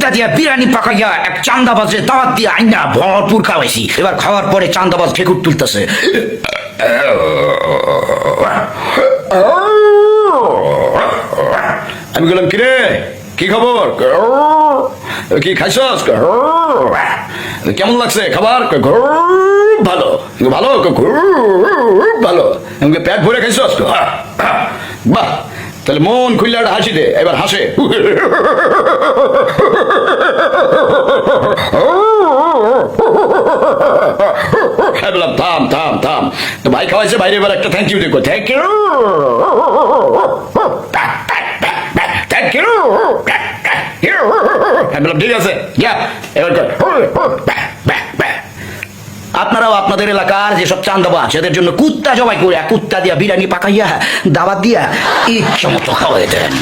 কুত্তা দিয়া বিরিয়ানি পাকাইয়া এক চান্দাবাজে দাওয়াত দিয়ে আইনা ভরপুর খাওয়াইছি। এবার খাওয়ার পরে চান্দাবাজ ঠেকুর তুলতেছে। আমি বললাম, কিরে কি খবর, কি খাইছস, কেমন লাগছে খাবার? ভালো। ভালো ভালো। পেট ভরে খাইছস? বাহ, তাহলে মন খুললে একটা হাসি দে। এবার হাসে। বললাম থাম থাম থাম, তো ভাই খাওয়াইছে, বাইরে এবার একটা থ্যাংক ইউ দেখো। Thank you, thank you. বললাম ঠিক আছে, এবার আপনারাও আপনাদের এলাকার যেসব চান্দাবাজ এদের জন্য কুত্তা জবাই করে কুত্তা দিয়া বিরিয়ানি পাকাইয়া দাওয়াত দিয়া ইচ্ছা মতো খাওয়াই দেন।